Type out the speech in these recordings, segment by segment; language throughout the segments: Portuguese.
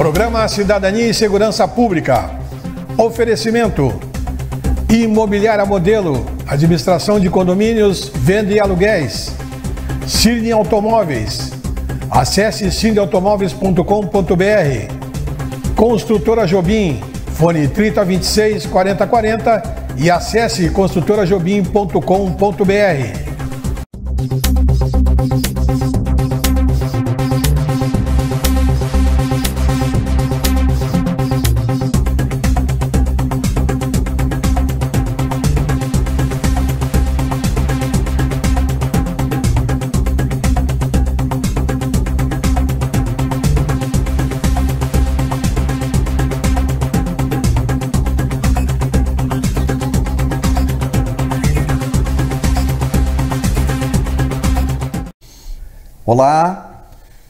Programa Cidadania e Segurança Pública. Oferecimento: Imobiliária Modelo, administração de condomínios, venda e aluguéis. Cirne Automóveis. Acesse cirneautomóveis.com.br. Construtora Jobim, fone 3026 4040 e acesse construtorajobim.com.br. Olá,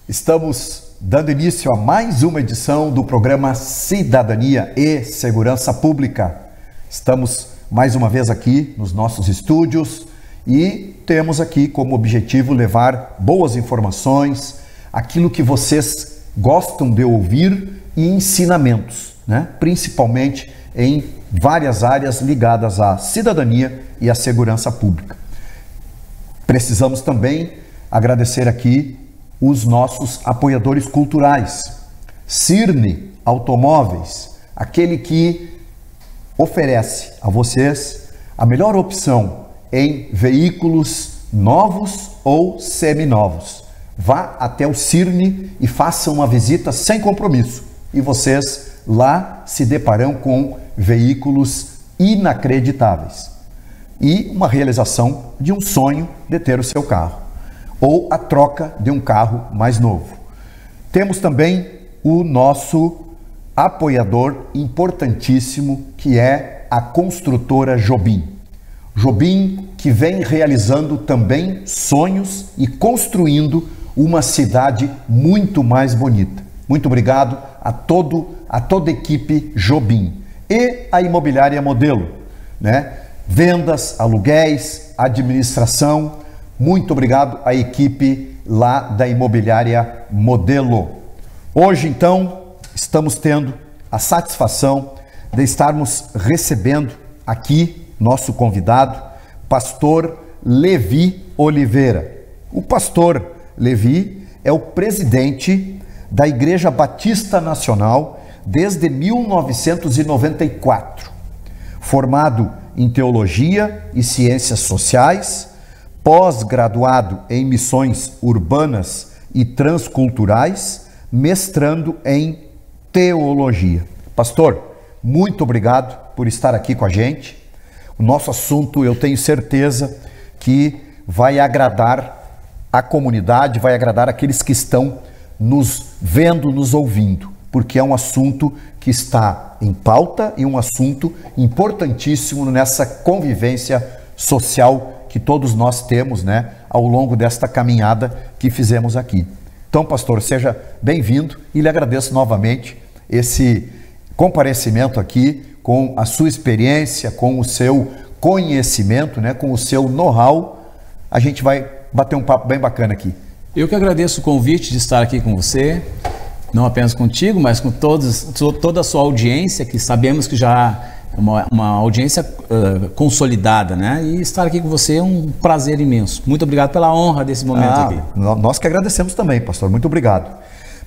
estamos dando início a mais uma edição do programa Cidadania e Segurança Pública. Estamos mais uma vez aqui nos nossos estúdios e temos aqui como objetivo levar boas informações, aquilo que vocês gostam de ouvir e ensinamentos, né? Principalmente em várias áreas ligadas à cidadania e à segurança pública. Precisamos também agradecer aqui os nossos apoiadores culturais. Cirne Automóveis, aquele que oferece a vocês a melhor opção em veículos novos ou seminovos. Vá até o Cirne e faça uma visita sem compromisso. E vocês lá se depararão com veículos inacreditáveis. E uma realização de um sonho de ter o seu carro, ou a troca de um carro mais novo. Temos também o nosso apoiador importantíssimo, que é a construtora Jobim. Jobim, que vem realizando também sonhos e construindo uma cidade muito mais bonita. Muito obrigado a toda a equipe Jobim. E a Imobiliária Modelo, né? Vendas, aluguéis, administração. Muito obrigado à equipe lá da Imobiliária Modelo. Hoje, então, estamos tendo a satisfação de estarmos recebendo aqui nosso convidado, pastor Levi Oliveira. O pastor Levi é o presidente da Igreja Batista Nacional desde 1994. Formado em Teologia e Ciências Sociais, pós-graduado em Missões Urbanas e Transculturais, mestrando em Teologia. Pastor, muito obrigado por estar aqui com a gente. O nosso assunto, eu tenho certeza que vai agradar a comunidade, vai agradar aqueles que estão nos vendo, nos ouvindo, porque é um assunto que está em pauta e um assunto importantíssimo nessa convivência social que todos nós temos, né, ao longo desta caminhada que fizemos aqui. Então, pastor, seja bem-vindo e lhe agradeço novamente esse comparecimento aqui com a sua experiência, com o seu conhecimento, né, com o seu know-how. A gente vai bater um papo bem bacana aqui. Eu que agradeço o convite de estar aqui com você, não apenas contigo, mas com toda a sua audiência, que sabemos que já uma audiência consolidada, né? E estar aqui com você é um prazer imenso. Muito obrigado pela honra desse momento aqui. Nós que agradecemos também, pastor. Muito obrigado.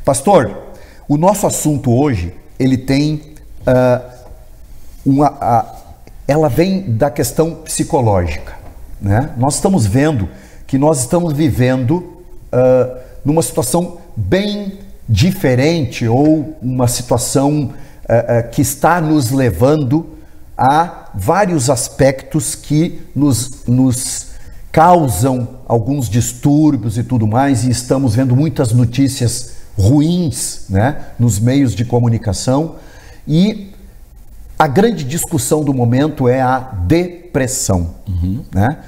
Pastor, o nosso assunto hoje, ele tem ela vem da questão psicológica, né? Nós estamos vendo que nós estamos vivendo numa situação bem diferente, ou uma situação que está nos levando a vários aspectos que nos causam alguns distúrbios e tudo mais, e estamos vendo muitas notícias ruins, né, nos meios de comunicação, e a grande discussão do momento é a depressão. Né?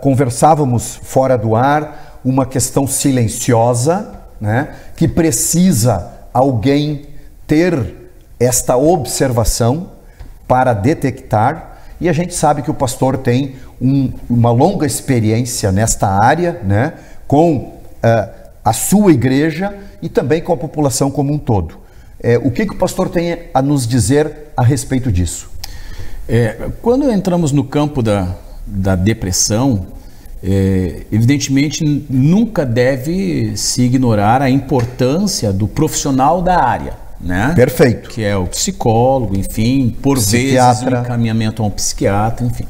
Conversávamos fora do ar, uma questão silenciosa, né, que precisa alguém ter esta observação para detectar, e a gente sabe que o pastor tem uma longa experiência nesta área, né, com a sua igreja e também com a população como um todo. O que o pastor tem a nos dizer a respeito disso? Quando entramos no campo da depressão, evidentemente nunca deve se ignorar a importância do profissional da área, né? Perfeito. Que é o psicólogo, enfim, por vezes o encaminhamento a um psiquiatra, enfim.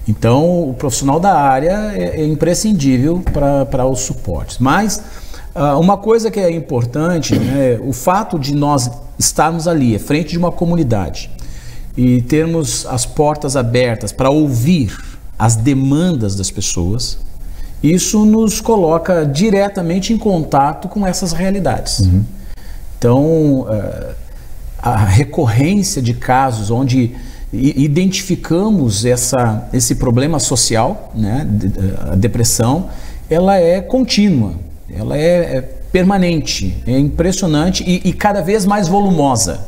Então, o profissional da área é imprescindível para os suportes. Mas uma coisa que é importante, né, o fato de nós estarmos ali, à frente de uma comunidade, e termos as portas abertas para ouvir as demandas das pessoas, isso nos coloca diretamente em contato com essas realidades. Uhum. Então, a recorrência de casos onde identificamos esse problema social, né, a depressão, ela é contínua, ela é permanente, é impressionante e cada vez mais volumosa,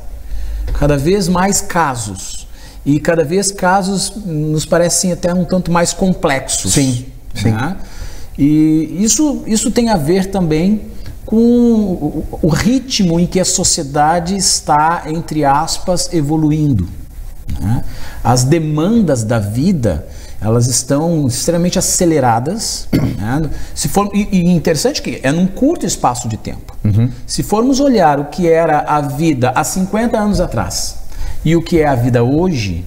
cada vez mais casos, e cada vez casos nos parecem até um tanto mais complexos. Sim, sim. Né? E isso tem a ver também com o ritmo em que a sociedade está, entre aspas, evoluindo. Né? As demandas da vida, elas estão extremamente aceleradas. Né? E interessante que é num curto espaço de tempo. Uhum. Se formos olhar o que era a vida há 50 anos atrás e o que é a vida hoje,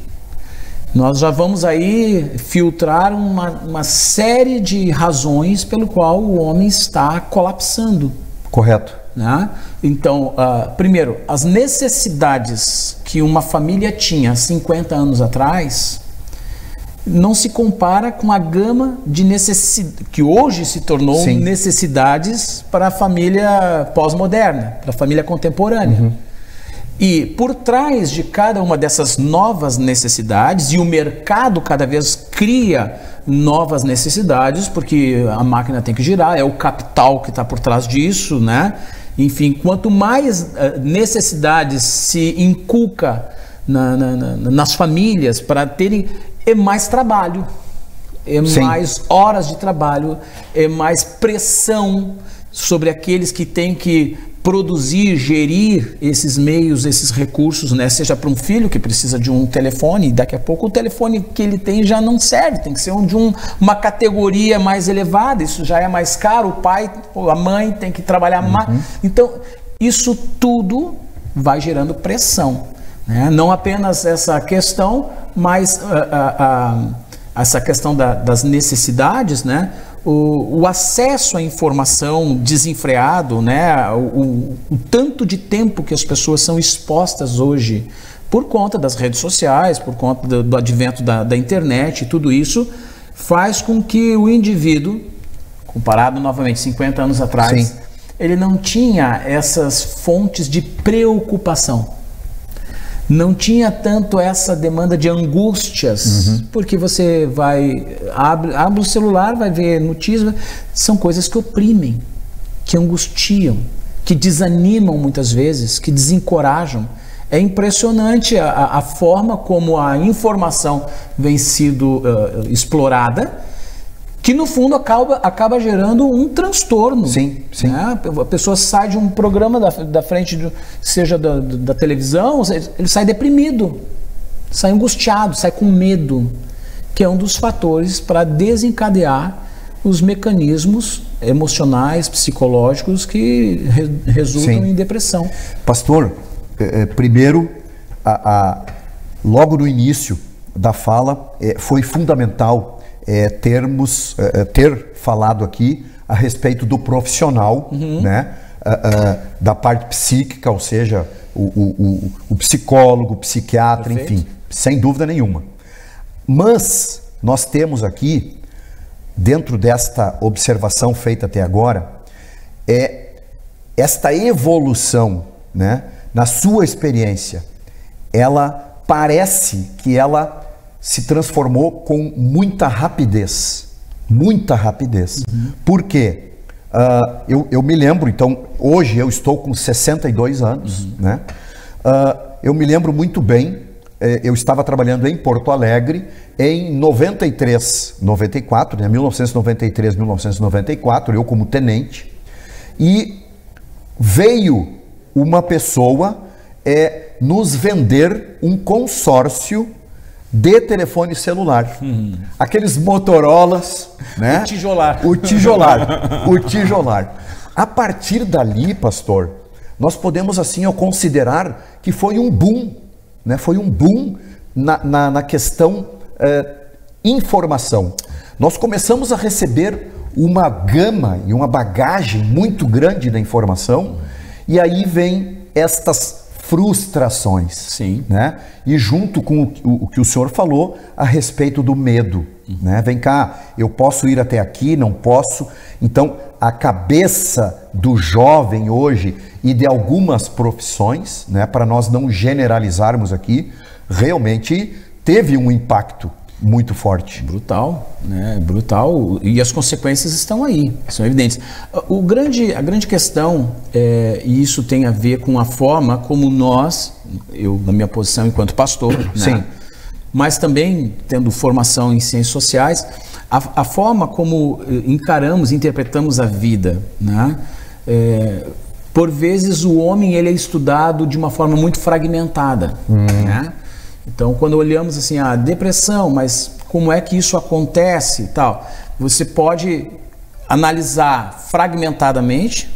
nós já vamos aí filtrar uma série de razões pelo qual o homem está colapsando. Correto. Né? Então, primeiro, as necessidades que uma família tinha 50 anos atrás não se compara com a gama de necessidades que hoje se tornou Sim. necessidades para a família pós-moderna, para a família contemporânea. Uhum. E por trás de cada uma dessas novas necessidades, e o mercado cada vez cria novas necessidades, porque a máquina tem que girar, é o capital que está por trás disso, né? Enfim, quanto mais necessidades se inculca nas famílias para terem, é mais trabalho, é Sim. mais horas de trabalho, é mais pressão sobre aqueles que têm que produzir, gerir esses meios, esses recursos, né? Seja para um filho que precisa de um telefone, e daqui a pouco o telefone que ele tem já não serve, tem que ser de uma categoria mais elevada, isso já é mais caro, o pai ou a mãe tem que trabalhar mais. Então, isso tudo vai gerando pressão, né? Não apenas essa questão, mas essa questão das necessidades, né? O acesso à informação desenfreado, né? O tanto de tempo que as pessoas são expostas hoje por conta das redes sociais, por conta do advento da internet, tudo isso faz com que o indivíduo, comparado novamente 50 anos atrás, Sim. ele não tinha essas fontes de preocupação. Não tinha tanto essa demanda de angústias, porque você abre o celular, vai ver notícias, são coisas que oprimem, que angustiam, que desanimam muitas vezes, que desencorajam. É impressionante a forma como a informação vem sendo explorada, que no fundo acaba gerando um transtorno. Sim, sim. Né? A pessoa sai de um programa da frente, seja da televisão, ele sai deprimido, sai angustiado, sai com medo, que é um dos fatores para desencadear os mecanismos emocionais, psicológicos que resultam em depressão. Pastor, primeiro, logo no início da fala, foi fundamental ter falado aqui a respeito do profissional, né, da parte psíquica, ou seja, o psicólogo, o psiquiatra, Perfeito. Enfim, sem dúvida nenhuma. Mas nós temos aqui, dentro desta observação feita até agora, esta evolução, né, na sua experiência, ela parece que ela se transformou com muita rapidez. Muita rapidez. Por quê? Eu me lembro, então, hoje eu estou com 62 anos, né? Eu me lembro muito bem, eu estava trabalhando em Porto Alegre em 94, né? 1993, 1994, eu como tenente, e veio uma pessoa é nos vender um consórcio de telefone celular. Aqueles Motorolas, né? O tijolar. O tijolar. O tijolar. A partir dali, pastor, nós podemos assim considerar que foi um boom, né? Foi um boom na questão informação. Nós começamos a receber uma gama e uma bagagem muito grande da informação, e aí vem estas frustrações. Sim. Né? E junto com o que o senhor falou a respeito do medo. Né? Vem cá, eu posso ir até aqui, não posso. Então, a cabeça do jovem hoje e de algumas profissões, né, para nós não generalizarmos aqui, realmente teve um impacto muito forte. Brutal, né? Brutal. E as consequências estão aí, são evidentes. A grande questão, e isso tem a ver com a forma como nós, eu na minha posição enquanto pastor, né? Sim. Mas também tendo formação em ciências sociais, a forma como encaramos, interpretamos a vida, né? Por vezes o homem ele é estudado de uma forma muito fragmentada, né? Então, quando olhamos assim a depressão, mas como é que isso acontece e tal, você pode analisar fragmentadamente,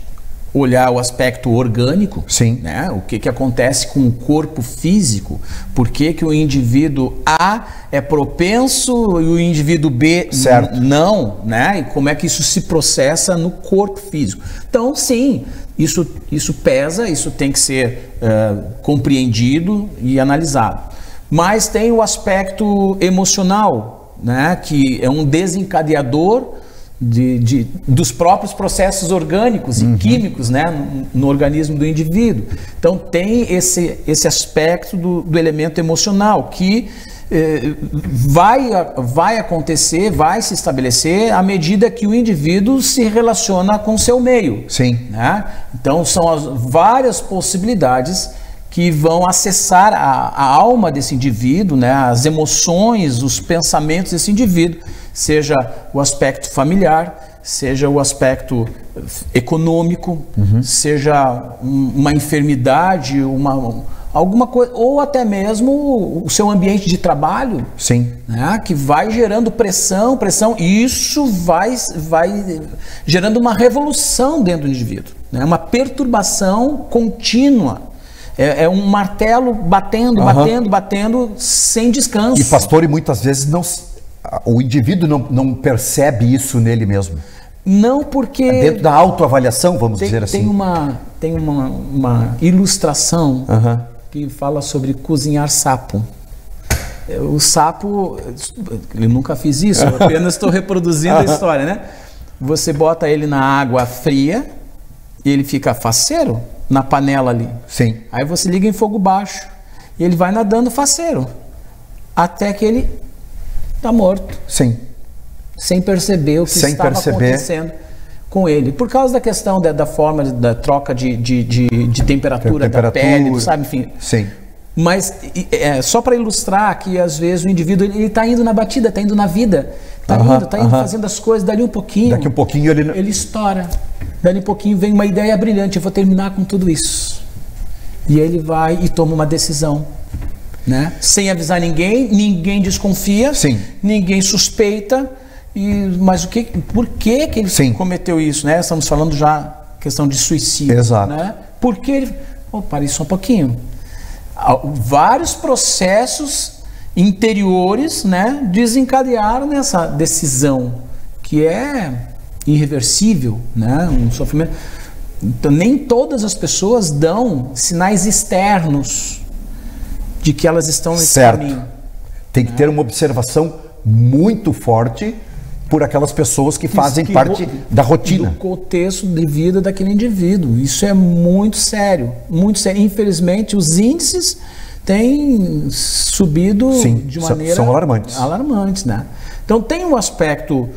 olhar o aspecto orgânico, sim, né? O que acontece com o corpo físico, por que o indivíduo A é propenso e o indivíduo B não, né? E como é que isso se processa no corpo físico. Então, sim, isso pesa, isso tem que ser compreendido e analisado. Mas tem o aspecto emocional, né, que é um desencadeador dos próprios processos orgânicos e químicos, né, no organismo do indivíduo. Então tem esse aspecto do elemento emocional que vai acontecer, vai se estabelecer à medida que o indivíduo se relaciona com o seu meio. Sim. Né? Então são as várias possibilidades que vão acessar a alma desse indivíduo, né? As emoções, os pensamentos desse indivíduo, seja o aspecto familiar, seja o aspecto econômico, seja uma enfermidade, alguma coisa, ou até mesmo o seu ambiente de trabalho, sim, né? Que vai gerando pressão, e isso vai gerando uma revolução dentro do indivíduo, né? Uma perturbação contínua. É um martelo batendo, batendo, sem descanso. E pastor, e muitas vezes o indivíduo não percebe isso nele mesmo. Não, porque... Dentro da autoavaliação, vamos dizer assim. Tem uma ilustração que fala sobre cozinhar sapo. O sapo, eu nunca fiz isso, eu apenas estou reproduzindo a história, né? Você bota ele na água fria e ele fica faceiro na panela ali. Sim. Aí você liga em fogo baixo e ele vai nadando faceiro até que ele está morto. Sim. Sem perceber o que estava acontecendo com ele. Por causa da questão da forma da troca de temperatura da pele, sabe? Enfim. Sim. Mas só para ilustrar que às vezes o indivíduo ele está indo na batida, está indo na vida, está indo fazendo as coisas, dali um pouquinho. Daqui um pouquinho ele estoura. Dali um pouquinho vem uma ideia brilhante, eu vou terminar com tudo isso. E ele vai e toma uma decisão, né? Sem avisar ninguém desconfia, sim, ninguém suspeita, mas por que ele sim, cometeu isso, né? Estamos falando já questão de suicídio. Exato. Né? Por que ele... parei só um pouquinho. Vários processos interiores, né, desencadearam nessa decisão que é irreversível, né, um sofrimento. Então, nem todas as pessoas dão sinais externos de que elas estão nesse caminho. Tem que ter uma observação muito forte por aquelas pessoas que fazem parte da rotina. Do contexto de vida daquele indivíduo. Isso é muito sério, muito sério. Infelizmente, os índices têm subido de maneira... São alarmantes. Alarmantes, né? Então, tem um aspecto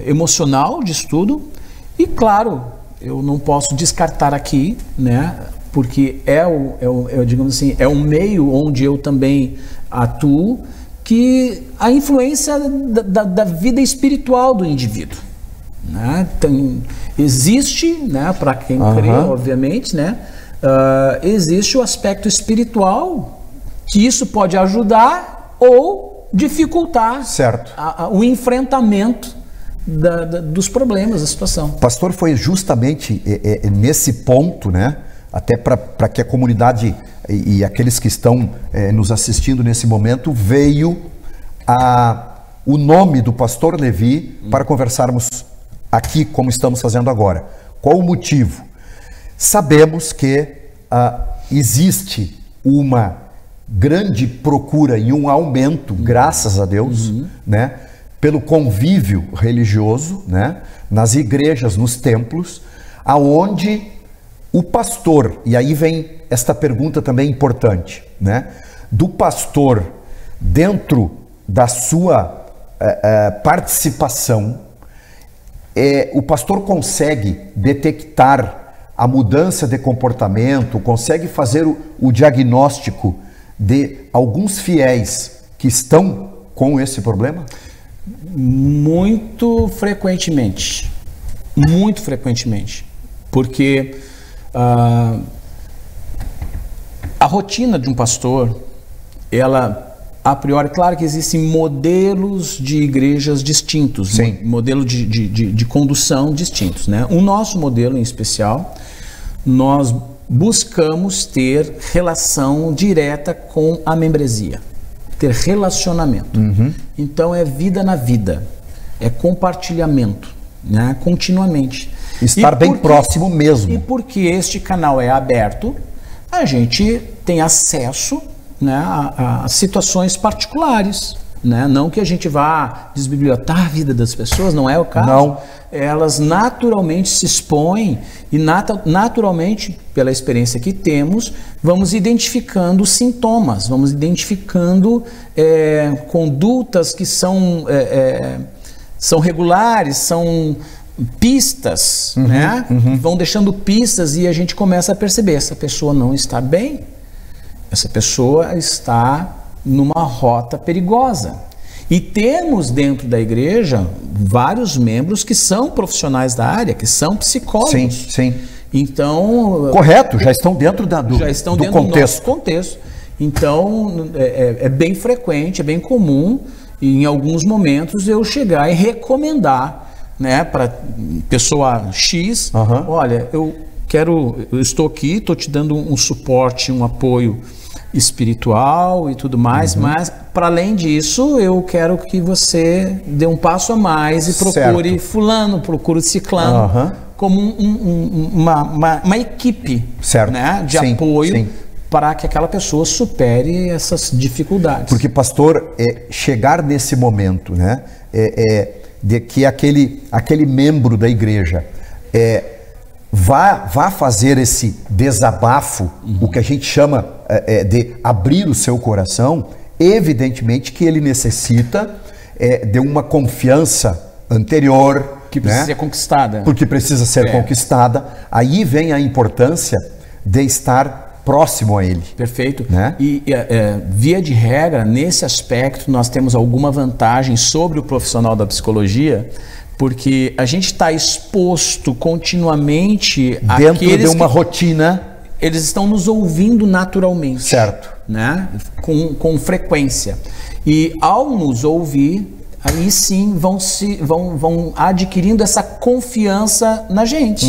emocional de estudo e, claro, eu não posso descartar aqui, né? Porque digamos assim, é um meio onde eu também atuo, que a influência da vida espiritual do indivíduo, né? Existe, né, para quem crê, obviamente, né, existe o aspecto espiritual, que isso pode ajudar ou dificultar o enfrentamento dos problemas, da situação. Pastor, foi justamente nesse ponto, né? Até para que a comunidade e aqueles que estão nos assistindo nesse momento, veio o nome do pastor Levi para conversarmos aqui, como estamos fazendo agora. Qual o motivo? Sabemos que existe uma grande procura e um aumento, graças a Deus, né, pelo convívio religioso, né, nas igrejas, nos templos, aonde o pastor, e aí vem esta pergunta também importante, né, do pastor dentro da sua participação, o pastor consegue detectar a mudança de comportamento, consegue fazer o diagnóstico de alguns fiéis que estão com esse problema? Muito frequentemente, porque a rotina de um pastor, ela, a priori, claro que existem modelos de igrejas distintos, modelo de condução distintos, né? O nosso modelo em especial, nós buscamos ter relação direta com a membresia, ter relacionamento. Então é vida na vida, é compartilhamento, né? Continuamente. Estar bem próximo mesmo. E porque este canal é aberto, a gente tem acesso, né, a situações particulares, né? Não que a gente vá desbibliotar a vida das pessoas, não é o caso. Não. Elas naturalmente se expõem e naturalmente, pela experiência que temos, vamos identificando sintomas, vamos identificando condutas que são regulares, são pistas, né? Vão deixando pistas e a gente começa a perceber, essa pessoa não está bem, essa pessoa está numa rota perigosa. E temos dentro da igreja vários membros que são profissionais da área, que são psicólogos. Sim. Então, correto, já estão dentro do do nosso contexto. Então, é bem frequente, é bem comum, e em alguns momentos eu chegar e recomendar, né, para pessoa X, olha, eu estou aqui, estou te dando um suporte, um apoio espiritual e tudo mais, mas para além disso, eu quero que você dê um passo a mais e procure fulano, procure ciclano, como uma equipe, né, de apoio para que aquela pessoa supere essas dificuldades. Porque, pastor, chegar nesse momento, né, de que aquele membro da igreja vá fazer esse desabafo, o que a gente chama de abrir o seu coração, evidentemente que ele necessita de uma confiança anterior. Que precisa ser conquistada. Porque precisa ser conquistada. Aí vem a importância de estar próximo a ele. Perfeito. Né? E via de regra, nesse aspecto, nós temos alguma vantagem sobre o profissional da psicologia, porque a gente está exposto continuamente dentro de uma rotina. Eles estão nos ouvindo naturalmente. Certo. Né? Com frequência. E ao nos ouvir, aí sim vão adquirindo essa confiança na gente.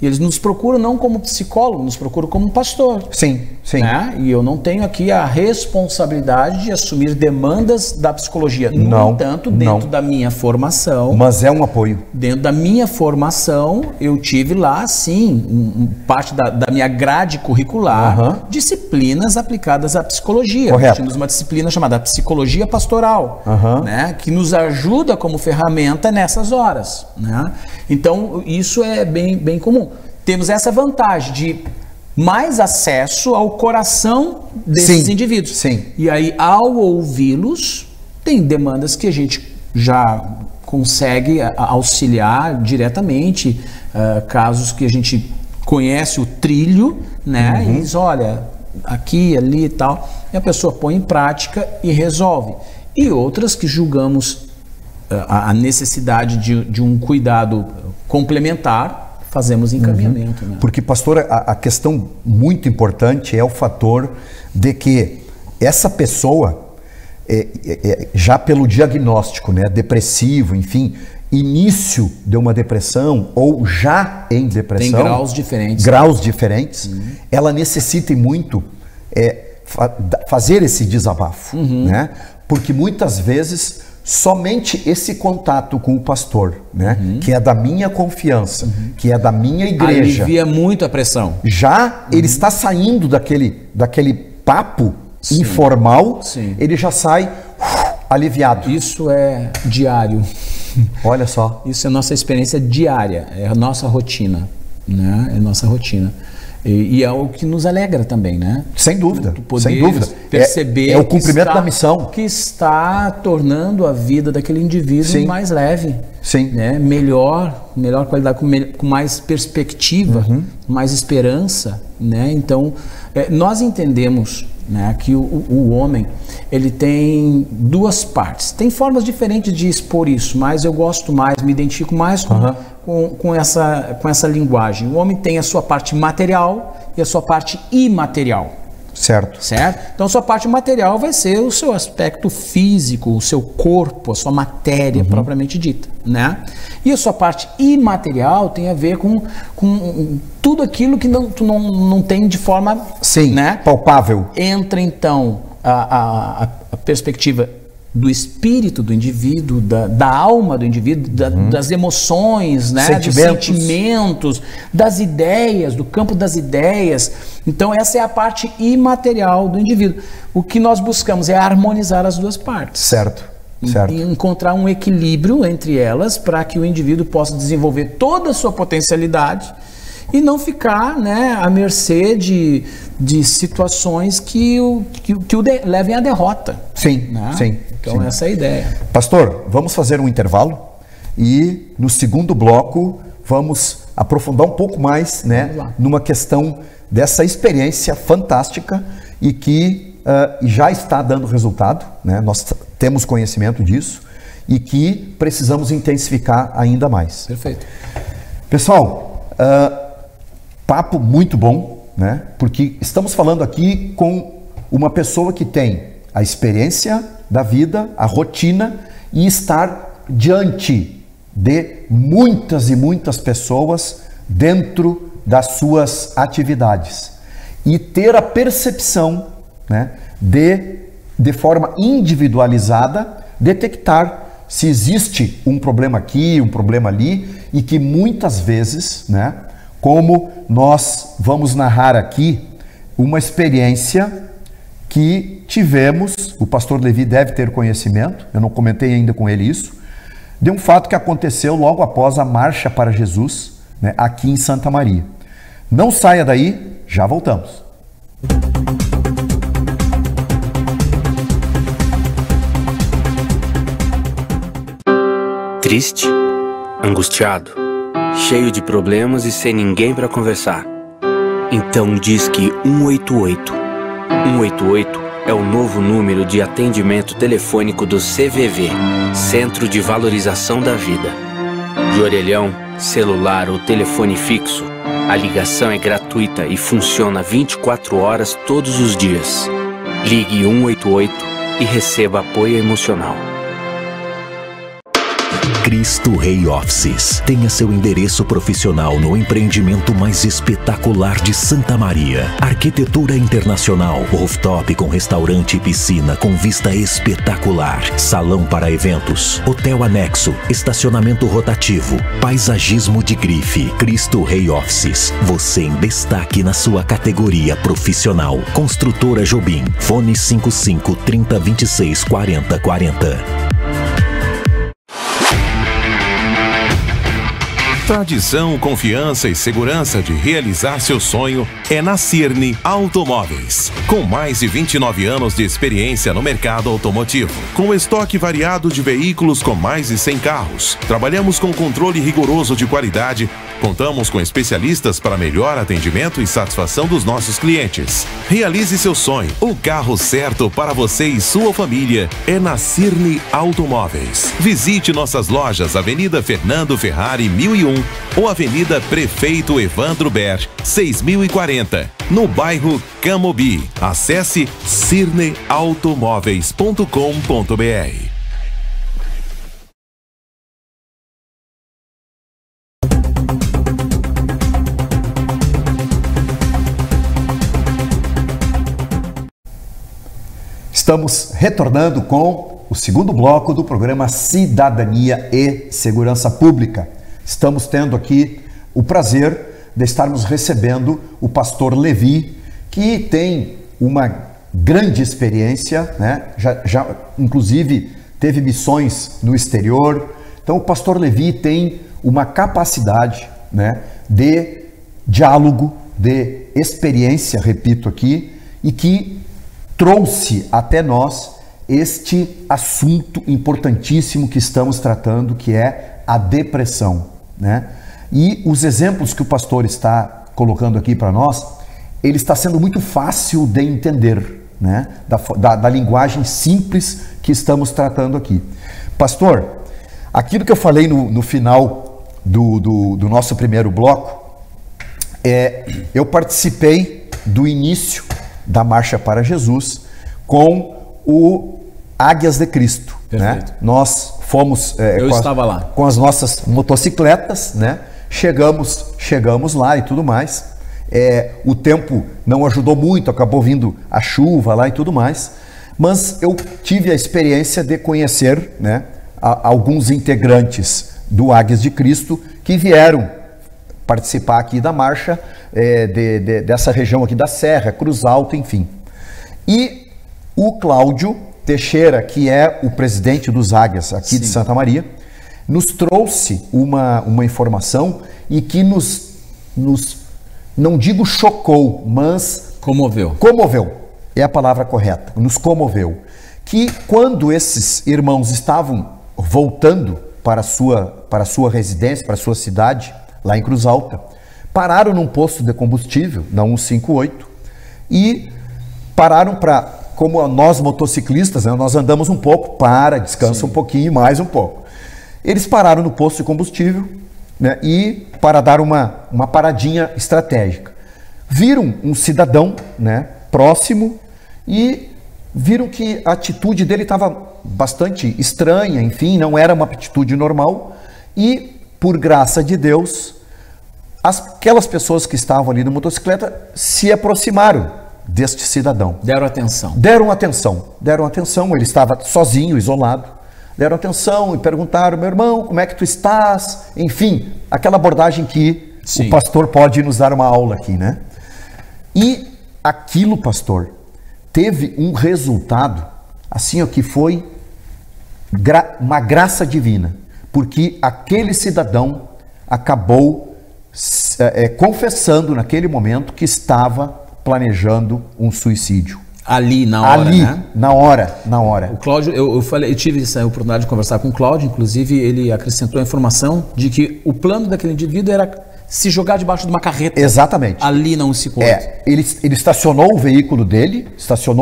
E eles nos procuram não como psicólogo, nos procuram como pastor. Sim. Né? E eu não tenho aqui a responsabilidade de assumir demandas da psicologia. No entanto, dentro da minha formação... Mas é um apoio. Dentro da minha formação, eu tive lá, sim, parte da minha grade curricular, disciplinas aplicadas à psicologia. Correto. Nós tínhamos uma disciplina chamada Psicologia Pastoral, né? Que nos ajuda como ferramenta nessas horas. Né? Então, isso é bem comum. Temos essa vantagem de mais acesso ao coração desses indivíduos. Sim. E aí, ao ouvi-los, tem demandas que a gente já consegue auxiliar diretamente, casos que a gente conhece o trilho, né? E diz, olha, aqui, ali e tal, e a pessoa põe em prática e resolve. E outras que julgamos a necessidade de um cuidado complementar, fazemos encaminhamento. Né? Porque, pastor, a questão muito importante é o fator de que essa pessoa, já pelo diagnóstico, né, depressivo, enfim, início de uma depressão ou já em depressão, tem graus diferentes. Graus diferentes. Ela necessita muito fazer esse desabafo, né? Porque muitas vezes somente esse contato com o pastor, né, que é da minha confiança, que é da minha igreja, alivia muito a pressão. Já ele está saindo daquele papo informal, ele já sai aliviado. Isso é diário. Olha só. Isso é nossa experiência diária, é a nossa rotina, né? É a nossa rotina. E é o que nos alegra também, né? Sem dúvida, sem dúvida. Perceber é o cumprimento da missão. Que está tornando a vida daquele indivíduo mais leve. Sim. Né? Melhor qualidade, com mais perspectiva, mais esperança, né? Então, nós entendemos, né, que o homem, ele tem duas partes. Tem formas diferentes de expor isso, mas eu gosto mais, me identifico mais com essa linguagem. O homem tem a sua parte material e a sua parte imaterial. Certo. Então, a sua parte material vai ser o seu aspecto físico, o seu corpo, a sua matéria propriamente dita, né? E a sua parte imaterial tem a ver com tudo aquilo que tu não tem de forma, né, palpável. Entra, então, a perspectiva do espírito do indivíduo, da alma do indivíduo, das emoções, né? Dos sentimentos, das ideias, do campo das ideias. Então, essa é a parte imaterial do indivíduo. O que nós buscamos é harmonizar as duas partes. Certo. E encontrar um equilíbrio entre elas para que o indivíduo possa desenvolver toda a sua potencialidade e não ficar, né, à mercê de situações que o levem à derrota. Sim, né? sim. Então, essa é a ideia. Pastor, vamos fazer um intervalo e no segundo bloco vamos aprofundar um pouco mais, né, numa questão dessa experiência fantástica e que já está dando resultado, né? Nós temos conhecimento disso e que precisamos intensificar ainda mais. Perfeito. Pessoal, papo muito bom, né? Porque estamos falando aqui com uma pessoa que tem a experiência da vida, a rotina e estar diante de muitas e muitas pessoas dentro das suas atividades e ter a percepção, né, de forma individualizada, detectar se existe um problema aqui, um problema ali e que muitas vezes, né, como nós vamos narrar aqui uma experiência que tivemos, o pastor Levi deve ter conhecimento, eu não comentei ainda com ele isso, de um fato que aconteceu logo após a Marcha para Jesus, né, aqui em Santa Maria. Não saia daí, já voltamos. Triste, angustiado, cheio de problemas e sem ninguém para conversar. Então disque 188. 188 é o novo número de atendimento telefônico do CVV, Centro de Valorização da Vida. De orelhão, celular ou telefone fixo, a ligação é gratuita e funciona 24 horas todos os dias. Ligue 188 e receba apoio emocional. Cristo Rei Offices. Tenha seu endereço profissional no empreendimento mais espetacular de Santa Maria. Arquitetura internacional, rooftop com restaurante e piscina com vista espetacular, salão para eventos, hotel anexo, estacionamento rotativo, paisagismo de grife. Cristo Rei Offices. Você em destaque na sua categoria profissional. Construtora Jobim. Fone 55 30 26 40 40. Tradição, confiança e segurança de realizar seu sonho é na Cirne Automóveis. Com mais de 29 anos de experiência no mercado automotivo, com estoque variado de veículos com mais de 100 carros, trabalhamos com controle rigoroso de qualidade, contamos com especialistas para melhor atendimento e satisfação dos nossos clientes. Realize seu sonho. O carro certo para você e sua família é na Cirne Automóveis. Visite nossas lojas, Avenida Fernando Ferrari 1001, 21 ou Avenida Prefeito Evandro Ber, 6040, no bairro Camobi. Acesse cirneautomóveis.com.br. Estamos retornando com o segundo bloco do programa Cidadania e Segurança Pública. Estamos tendo aqui o prazer de estarmos recebendo o pastor Levi, que tem uma grande experiência, né? Já inclusive teve missões no exterior. Então o pastor Levi tem uma capacidade, né, de diálogo, de experiência, repito aqui, e que trouxe até nós este assunto importantíssimo que estamos tratando, que é a depressão, né? E os exemplos que o pastor está colocando aqui para nós, ele está sendo muito fácil de entender, né? Da linguagem simples que estamos tratando aqui. Pastor, aquilo que eu falei no final do nosso primeiro bloco, eu participei do início da Marcha para Jesus com o Águias de Cristo, né? Nós fomos estava lá com as nossas motocicletas, né? Chegamos lá e tudo mais. O tempo não ajudou muito, acabou vindo a chuva lá e tudo mais, mas eu tive a experiência de conhecer, né, alguns integrantes do Águias de Cristo que vieram participar aqui da marcha, dessa região aqui da Serra, Cruz Alta, enfim. E o Cláudio Teixeira, que é o presidente dos Águias aqui de Santa Maria, nos trouxe uma informação e que nos não digo chocou, mas comoveu. É a palavra correta, nos comoveu. Que quando esses irmãos estavam voltando para a sua residência, para a sua cidade, lá em Cruz Alta, pararam num posto de combustível, na 158, e pararam para, como nós motociclistas, né, nós andamos um pouco, descansa um pouquinho, mais um pouco. Eles pararam no posto de combustível, né, e para dar uma paradinha estratégica. Viram um cidadão, né, próximo, e viram que a atitude dele estava bastante estranha, enfim, não era uma atitude normal, e por graça de Deus, aquelas pessoas que estavam ali na motocicleta se aproximaram deste cidadão. Deram atenção. Deram atenção, ele estava sozinho, isolado. Deram atenção e perguntaram: meu irmão, como é que tu estás? Enfim, aquela abordagem que o pastor pode nos dar uma aula aqui, né? E aquilo, pastor, teve um resultado, assim, ó, que foi uma graça divina. Porque aquele cidadão acabou confessando naquele momento que estava planejando um suicídio. Ali, na hora, né? Na hora. O Cláudio, eu tive essa oportunidade de conversar com o Cláudio, inclusive ele acrescentou a informação de que o plano daquele indivíduo era se jogar debaixo de uma carreta. Exatamente. Ali na 158. Ele estacionou o veículo dele,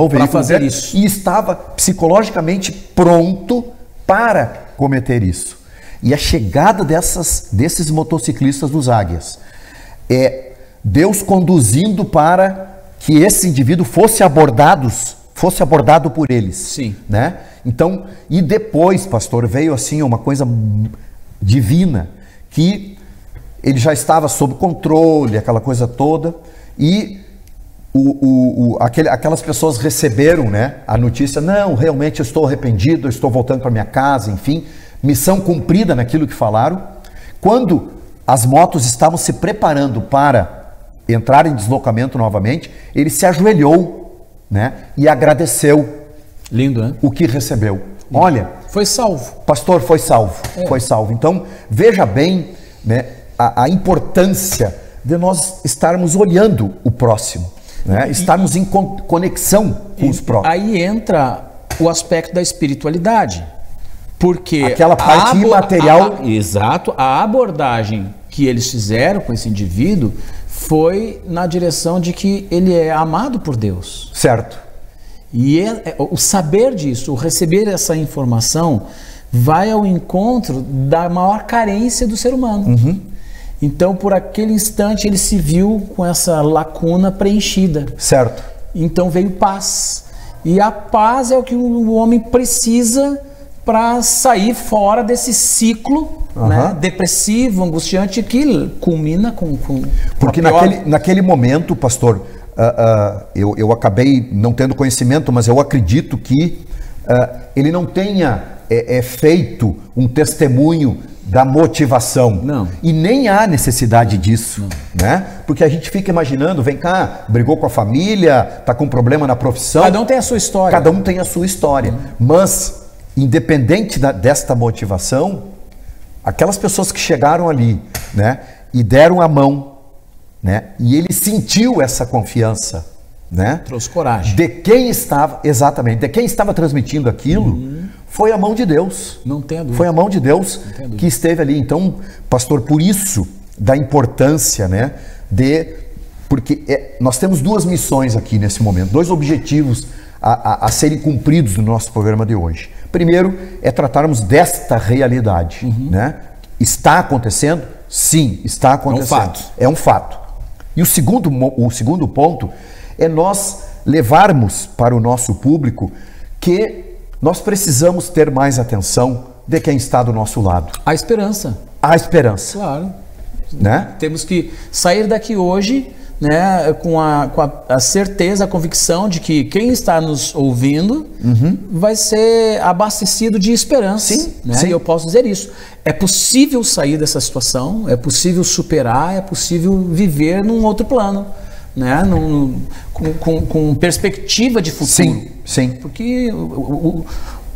para fazer isso. E estava psicologicamente pronto para cometer isso. E a chegada desses motociclistas dos Águias, Deus conduzindo para que esse indivíduo fosse abordado por eles. Sim. Né? Então, e depois, pastor, veio assim uma coisa divina, que ele já estava sob controle, aquela coisa toda, e aquelas pessoas receberam, né, a notícia: não, realmente eu estou arrependido, eu estou voltando para minha casa, enfim, missão cumprida naquilo que falaram. Quando as motos estavam se preparando para entrar em deslocamento novamente, ele se ajoelhou, né, e agradeceu. Lindo, né? O que recebeu. Olha, foi salvo. Pastor, foi salvo. Foi salvo. Então, veja bem, né, a importância de nós estarmos olhando o próximo, né, estarmos em conexão com os próximos. Aí entra o aspecto da espiritualidade. Porque aquela parte imaterial. Exato. A abordagem que eles fizeram com esse indivíduo foi na direção de que ele é amado por Deus. Certo. E o saber disso, o receber essa informação, vai ao encontro da maior carência do ser humano. Então, por aquele instante, ele se viu com essa lacuna preenchida. Certo. Então veio paz. E a paz é o que o homem precisa para sair fora desse ciclo, né, depressivo, angustiante, que culmina com porque naquele momento, pastor, eu acabei não tendo conhecimento, mas eu acredito que ele não tenha feito um testemunho da motivação. Não. E nem há necessidade disso, né? Porque a gente fica imaginando, vem cá, brigou com a família, tá com problema na profissão. Cada um tem a sua história. Cada um tem a sua história. Mas, independente desta motivação, aquelas pessoas que chegaram ali, né, e deram a mão, né, e ele sentiu essa confiança, né? Trouxe coragem. De quem estava, exatamente, de quem estava transmitindo aquilo, foi a mão de Deus. Não tenha dúvida. Foi a mão de Deus que esteve ali. Então, pastor, por isso da importância, né, porque nós temos duas missões aqui nesse momento, dois objetivos a serem cumpridos no nosso programa de hoje. Primeiro é tratarmos desta realidade, né? Está acontecendo? Sim, está acontecendo. É um fato. É um fato. E o segundo ponto é nós levarmos para o nosso público que nós precisamos ter mais atenção de quem está do nosso lado. A esperança. A esperança. Claro. Né? Temos que sair daqui hoje, né, com a certeza, a convicção de que quem está nos ouvindo vai ser abastecido de esperança. Sim, né? sim. E eu posso dizer isso. É possível sair dessa situação, é possível superar, é possível viver num outro plano, né? Com perspectiva de futuro. Sim, sim. Porque o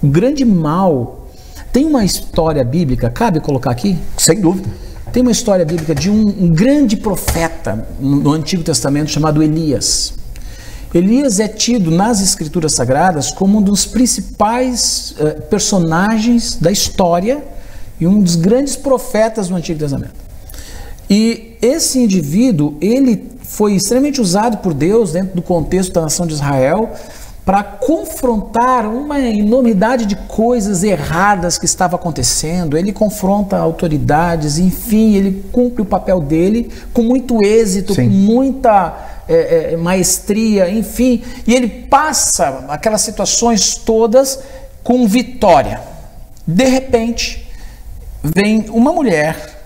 grande mal... Tem uma história bíblica, cabe colocar aqui? Sem dúvida. Tem uma história bíblica de um grande profeta no Antigo Testamento chamado Elias. Elias é tido nas Escrituras Sagradas como um dos principais personagens da história e um dos grandes profetas do Antigo Testamento. E esse indivíduo, ele foi extremamente usado por Deus dentro do contexto da nação de Israel para confrontar uma enormidade de coisas erradas que estava acontecendo. Ele confronta autoridades, enfim, ele cumpre o papel dele com muito êxito, Sim. com muita maestria, enfim, e ele passa aquelas situações todas com vitória. De repente, vem uma mulher,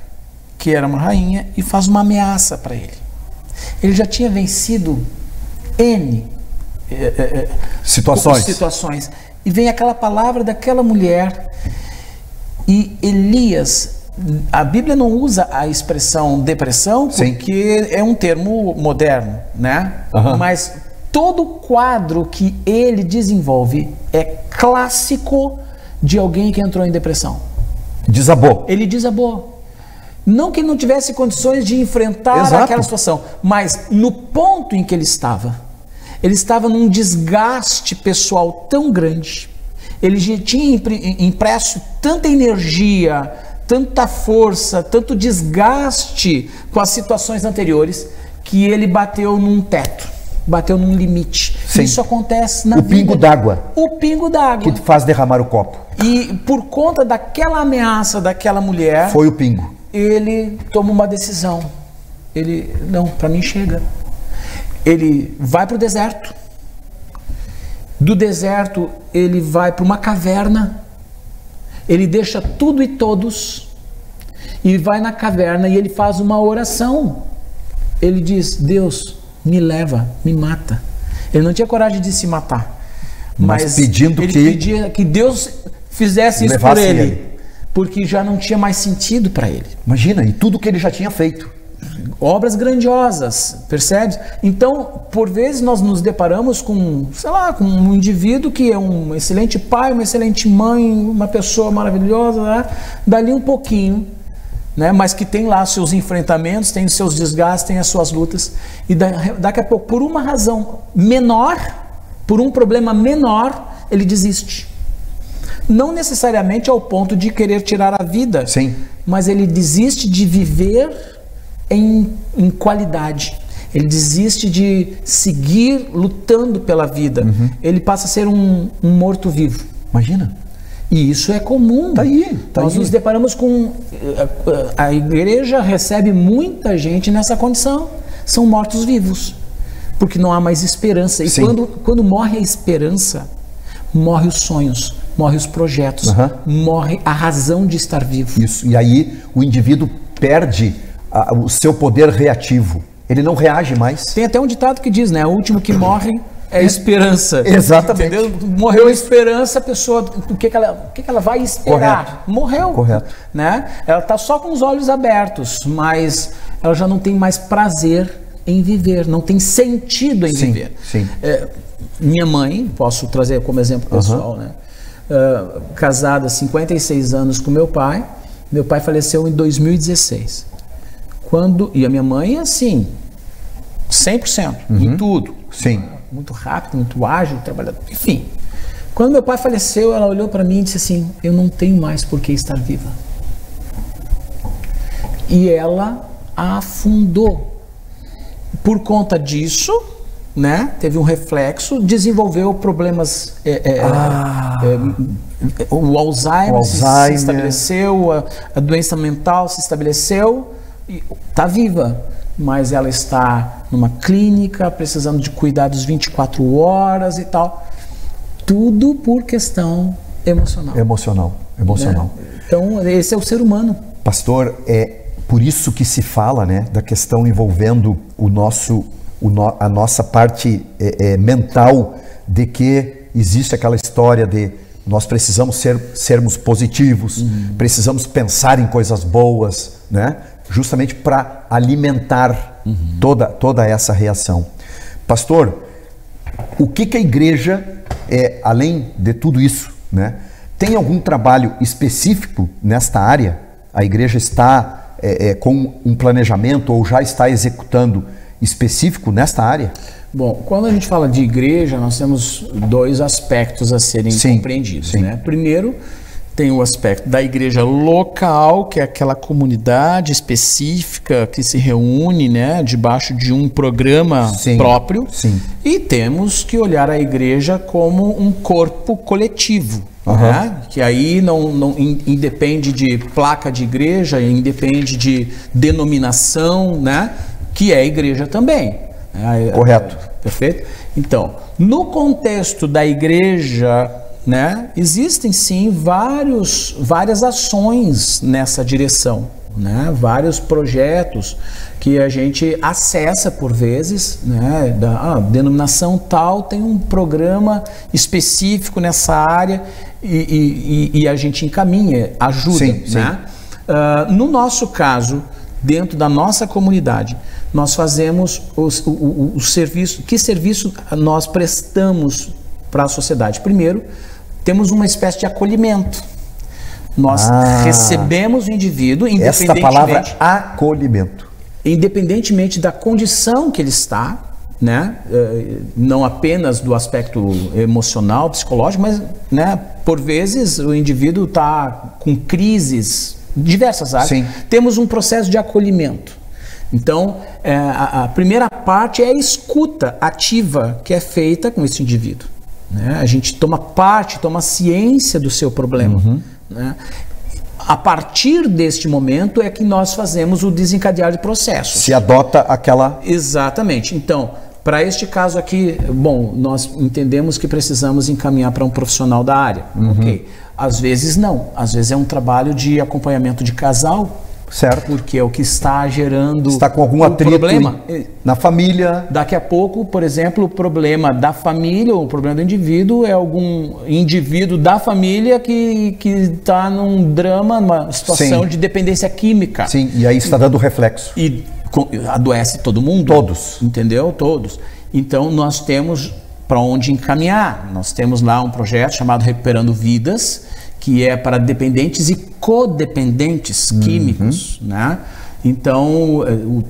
que era uma rainha, e faz uma ameaça para ele. Ele já tinha vencido situações. E vem aquela palavra daquela mulher, e Elias, a Bíblia não usa a expressão depressão, porque é um termo moderno, né? Mas todo o quadro que ele desenvolve é clássico de alguém que entrou em depressão. Desabou. Ele desabou. Não que ele não tivesse condições de enfrentar aquela situação, mas no ponto em que ele estava num desgaste pessoal tão grande, ele já tinha impresso tanta energia, tanta força, tanto desgaste com as situações anteriores, que ele bateu num teto, bateu num limite. Sim. Isso acontece na vida. O pingo d'água. O pingo d'água. Que faz derramar o copo. E por conta daquela ameaça daquela mulher... Foi o pingo. Ele toma uma decisão. Ele, não, para mim chega. Ele vai para o deserto. Do deserto, ele vai para uma caverna. Ele deixa tudo e todos. E vai na caverna e ele faz uma oração. Ele diz, Deus, me leva, me mata. Ele não tinha coragem de se matar. Mas pedindo ele pedia que Deus fizesse isso por ele. Porque já não tinha mais sentido para ele. Imagina, e tudo que ele já tinha feito. Obras grandiosas, percebe? Então, por vezes nós nos deparamos com, sei lá, com um indivíduo que é um excelente pai, uma excelente mãe, uma pessoa maravilhosa, né? Dali um pouquinho, né? Mas que tem lá seus enfrentamentos, tem os seus desgastes, tem as suas lutas, e daqui a pouco, por uma razão menor, por um problema menor, ele desiste. Não necessariamente ao ponto de querer tirar a vida, Sim. mas ele desiste de viver em qualidade. Ele desiste de seguir lutando pela vida. Ele passa a ser um morto-vivo. Imagina. E isso é comum. Nós nos deparamos com... A igreja recebe muita gente nessa condição. São mortos-vivos. Porque não há mais esperança. E quando morre a esperança, morre os sonhos, morre os projetos, morre a razão de estar vivo. Isso. E aí o indivíduo perde o seu poder reativo. Ele não reage mais. Tem até um ditado que diz, né? O último que morre é a esperança. Exatamente. Entendeu? Morreu a esperança, a pessoa, o que ela vai esperar? Correto. Morreu. Correto. Né? Ela está só com os olhos abertos, mas ela já não tem mais prazer em viver, não tem sentido em viver. Sim. Minha mãe, posso trazer como exemplo pessoal, né? Casada há 56 anos com meu pai faleceu em 2016. E a minha mãe, assim, 100%, em tudo. Sim. Muito rápido, muito ágil, trabalhador, enfim. Quando meu pai faleceu, ela olhou para mim e disse assim: eu não tenho mais por que estar viva. E ela afundou. Por conta disso, né, teve um reflexo, desenvolveu problemas, o Alzheimer se estabeleceu, a doença mental se estabeleceu, está viva, mas ela está numa clínica, precisando de cuidados 24 horas e tal, tudo por questão emocional. Emocional. Né? Então, esse é o ser humano. Pastor, por isso que se fala, né, da questão envolvendo a nossa parte mental, de que existe aquela história de nós precisamos sermos positivos, precisamos pensar em coisas boas, né, justamente para alimentar toda essa reação. Pastor, o que a igreja, além de tudo isso, né, tem algum trabalho específico nesta área? A igreja está com um planejamento ou já está executando específico nesta área? Bom, quando a gente fala de igreja, nós temos dois aspectos a serem compreendidos, né? Primeiro, tem o aspecto da igreja local, que é aquela comunidade específica que se reúne, né, debaixo de um programa próprio. E temos que olhar a igreja como um corpo coletivo. Né? Que aí não independe de placa de igreja, independe de denominação, né? Que é igreja também. Correto. Perfeito? Então, no contexto da igreja, né, existem sim várias ações nessa direção, né? Vários projetos que a gente acessa por vezes, né? Da denominação tal tem um programa específico nessa área e a gente encaminha, ajuda. Né? No nosso caso, dentro da nossa comunidade, nós fazemos o serviço. Que serviço nós prestamos para a sociedade? Primeiro, temos uma espécie de acolhimento. Nós recebemos o indivíduo, independentemente... Esta palavra, acolhimento. Independentemente da condição que ele está, né? Não apenas do aspecto emocional, psicológico, mas, né, por vezes o indivíduo está com crises, diversas áreas. Temos um processo de acolhimento. Então, a primeira parte é a escuta ativa que é feita com esse indivíduo. Né? A gente toma parte, toma ciência do seu problema. Né? A partir deste momento é que nós fazemos o desencadear de processos. Se adota aquela... Exatamente. Então, para este caso aqui, bom, nós entendemos que precisamos encaminhar para um profissional da área. Ok. Às vezes não. Às vezes é um trabalho de acompanhamento de casal. Certo. Porque é o que está gerando... Está com algum atrito problema na família. Daqui a pouco, por exemplo, o problema da família ou o problema do indivíduo é algum indivíduo da família que está num drama, numa situação de dependência química. E aí está dando reflexo. E adoece todo mundo. Todos. Entendeu? Todos. Então, nós temos para onde encaminhar. Nós temos lá um projeto chamado Recuperando Vidas, que é para dependentes e codependentes químicos, né? Então,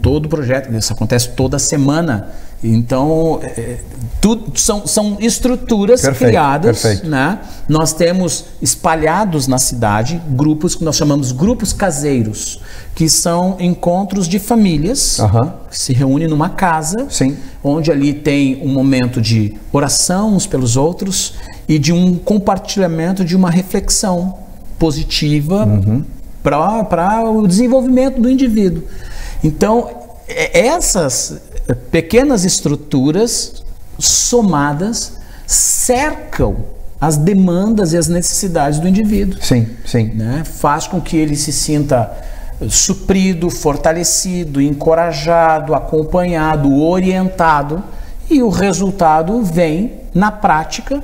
todo o projeto, isso acontece toda semana. Então, tudo são estruturas criadas, né? Nós temos espalhados na cidade grupos que nós chamamos grupos caseiros, que são encontros de famílias que se reúnem numa casa, onde ali tem um momento de oração uns pelos outros e de um compartilhamento de uma reflexão positiva para o desenvolvimento do indivíduo. Então, essas pequenas estruturas somadas cercam as demandas e as necessidades do indivíduo. Né? Faz com que ele se sinta suprido, fortalecido, encorajado, acompanhado, orientado, e o resultado vem na prática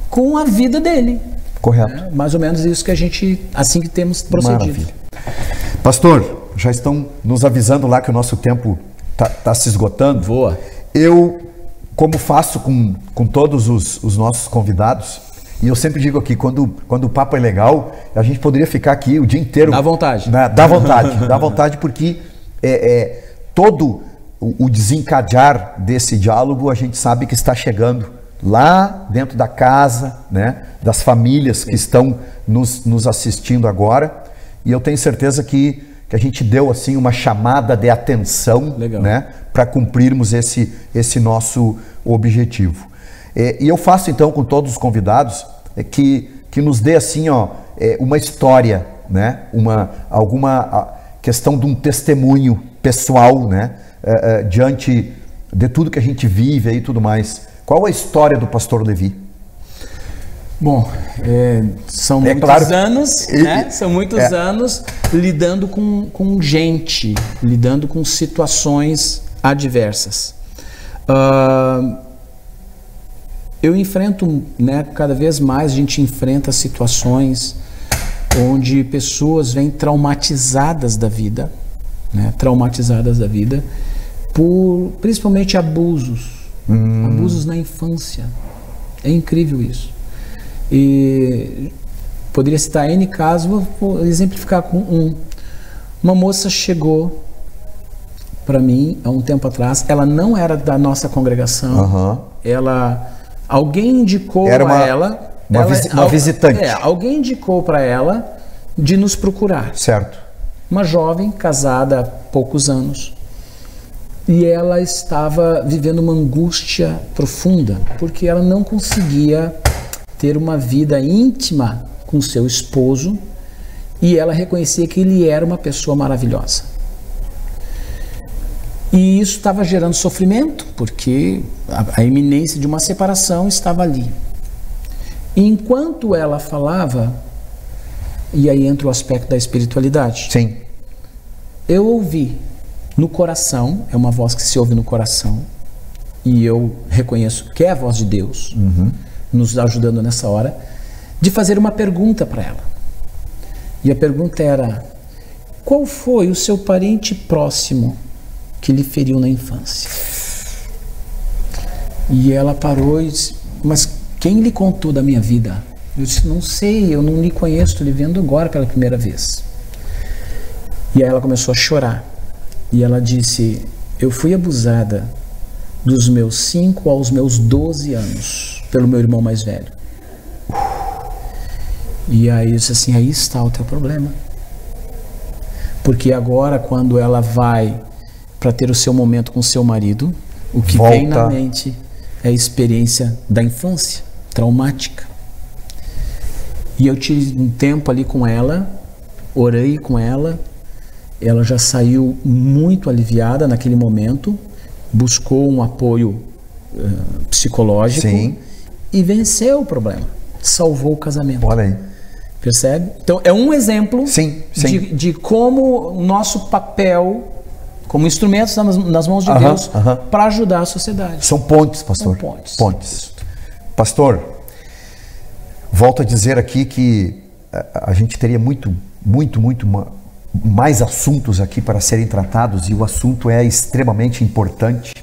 com a vida dele. Correto. Mais ou menos isso que a gente, assim que temos procedido. Maravilha. Pastor, já estão nos avisando lá que o nosso tempo tá se esgotando. Voa. Eu, como faço com todos os nossos convidados, e eu sempre digo aqui, quando o papo é legal, a gente poderia ficar aqui o dia inteiro. Dá vontade. Né? Dá vontade porque todo o desencadear desse diálogo a gente sabe que está chegando lá dentro da casa, né? Das famílias que estão nos assistindo agora, e eu tenho certeza que a gente deu assim uma chamada de atenção, né, para cumprirmos esse nosso objetivo. E eu faço então com todos os convidados que nos dê assim, uma história, né, alguma questão de um testemunho pessoal, né, diante de tudo que a gente vive e tudo mais. Qual a história do pastor Levi? Bom, são muitos anos, né? São muitos anos lidando com gente, lidando com situações adversas. Eu enfrento, né, cada vez mais a gente enfrenta situações onde pessoas vêm traumatizadas da vida, né? Traumatizadas da vida por principalmente abusos na infância. É incrível isso. E poderia citar N casos, vou exemplificar com uma moça chegou para mim há um tempo atrás, ela não era da nossa congregação, alguém indicou a ela, uma visitante. Alguém indicou para ela de nos procurar. Certo. Uma jovem casada há poucos anos. E ela estava vivendo uma angústia profunda, porque ela não conseguia ter uma vida íntima com seu esposo, e ela reconhecia que ele era uma pessoa maravilhosa. E isso estava gerando sofrimento, porque a iminência de uma separação estava ali. E enquanto ela falava, e aí entra o aspecto da espiritualidade. Sim. Eu ouvi no coração, é uma voz que se ouve no coração, e eu reconheço que é a voz de Deus, nos ajudando nessa hora, de fazer uma pergunta para ela. E a pergunta era: qual foi o seu parente próximo que lhe feriu na infância? E ela parou e disse: mas quem lhe contou da minha vida? Eu disse: não sei, eu não lhe conheço, estou lhe vendo agora pela primeira vez. E aí ela começou a chorar. E ela disse: eu fui abusada dos meus 5 aos meus 12 anos pelo meu irmão mais velho. E aí eu disse assim: aí está o teu problema. Porque agora, quando ela vai para ter o seu momento com seu marido, o que vem na mente é a experiência da infância traumática. E eu tive um tempo ali com ela, orei com ela. Ela já saiu muito aliviada naquele momento, buscou um apoio psicológico. Sim. E venceu o problema, salvou o casamento. Olha aí. Percebe? Então é um exemplo de como o nosso papel como instrumentos nas mãos de Deus para ajudar a sociedade. São pontes, pastor. São pontes. Pastor, volto a dizer aqui que a gente teria muito mais assuntos aqui para serem tratados, e o assunto é extremamente importante,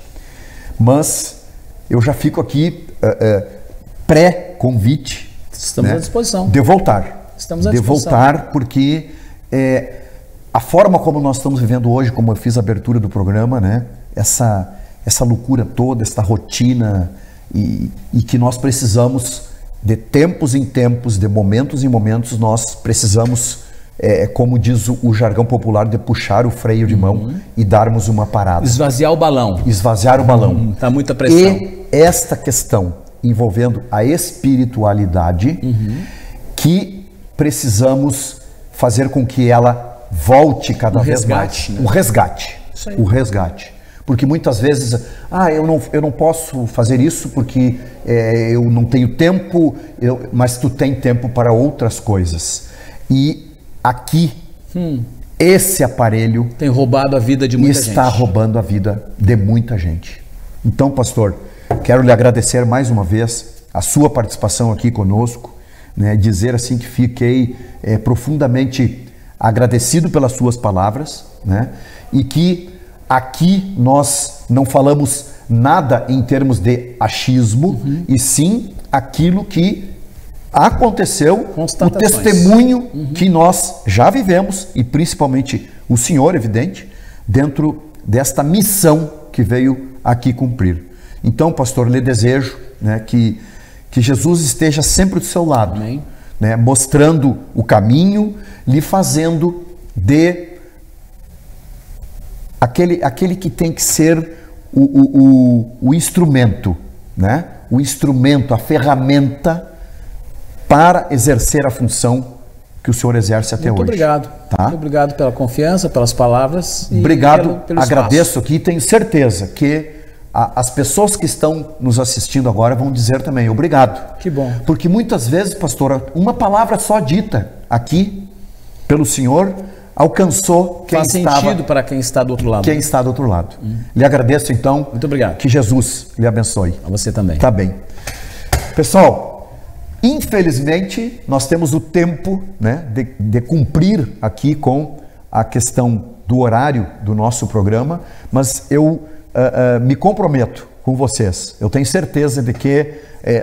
mas eu já fico aqui pré-convite. Estamos à disposição. De voltar. Estamos à disposição. De voltar, porque a forma como nós estamos vivendo hoje, como eu fiz a abertura do programa, né? Essa loucura toda, essa rotina, e que nós precisamos, de tempos em tempos, de momentos em momentos, nós precisamos, como diz o jargão popular, de puxar o freio de mão e darmos uma parada. Esvaziar o balão. Esvaziar o balão. Tá muita pressão. E esta questão envolvendo a espiritualidade, que precisamos fazer com que ela volte cada vez mais. Né? O resgate. Isso aí. O resgate. Porque muitas vezes, eu não posso fazer isso porque eu não tenho tempo, mas tu tem tempo para outras coisas. E aqui, esse aparelho tem roubado a vida de muita gente. Está roubando a vida de muita gente. Então, pastor, quero lhe agradecer mais uma vez a sua participação aqui conosco, né? Dizer assim que fiquei profundamente agradecido pelas suas palavras, né? E que aqui nós não falamos nada em termos de achismo, e sim aquilo que aconteceu, o testemunho que nós já vivemos, e principalmente o senhor, evidente, dentro desta missão que veio aqui cumprir. Então, pastor, lhe desejo, né, que Jesus esteja sempre do seu lado, né, mostrando o caminho, lhe fazendo de aquele que tem que ser o instrumento, né? O instrumento, a ferramenta para exercer a função que o senhor exerce até hoje. Muito obrigado. Tá? Muito obrigado pela confiança, pelas palavras. Obrigado, pelo agradeço aqui, tenho certeza que as pessoas que estão nos assistindo agora vão dizer também obrigado. Que bom. Porque muitas vezes, pastora, uma palavra só dita aqui pelo senhor alcançou quem estava... Faz sentido para quem está do outro lado. Quem está do outro lado. Lhe agradeço, então. Muito obrigado. Que Jesus lhe abençoe. A você também. Tá bem. Pessoal, infelizmente, nós temos o tempo, né, de cumprir aqui com a questão do horário do nosso programa, mas eu me comprometo com vocês. Eu tenho certeza de que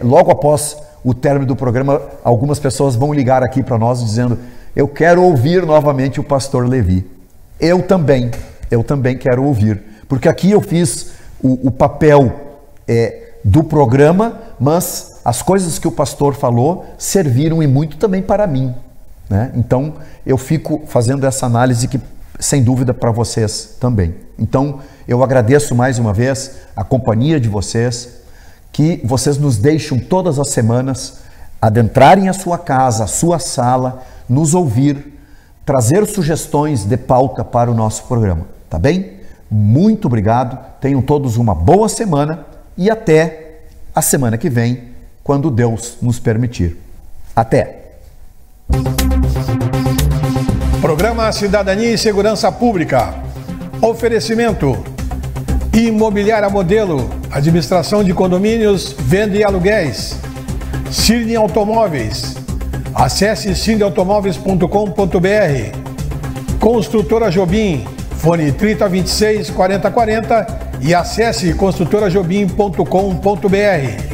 logo após o término do programa, algumas pessoas vão ligar aqui para nós dizendo: eu quero ouvir novamente o pastor Levi. Eu também quero ouvir, porque aqui eu fiz o papel do programa, mas as coisas que o pastor falou serviram e muito também para mim, né? Então eu fico fazendo essa análise que, sem dúvida, para vocês também. Então eu agradeço mais uma vez a companhia de vocês, que vocês nos deixam todas as semanas adentrarem a sua casa, a sua sala, nos ouvir, trazer sugestões de pauta para o nosso programa, tá bem? Muito obrigado, tenham todos uma boa semana e até a semana que vem, quando Deus nos permitir. Até! Programa Cidadania e Segurança Pública. Oferecimento: Imobiliária Modelo, administração de condomínios, venda e aluguéis. Cirne Automóveis. Acesse cirneautomóveis.com.br. Construtora Jobim, fone 3026 4040 e acesse construtorajobim.com.br.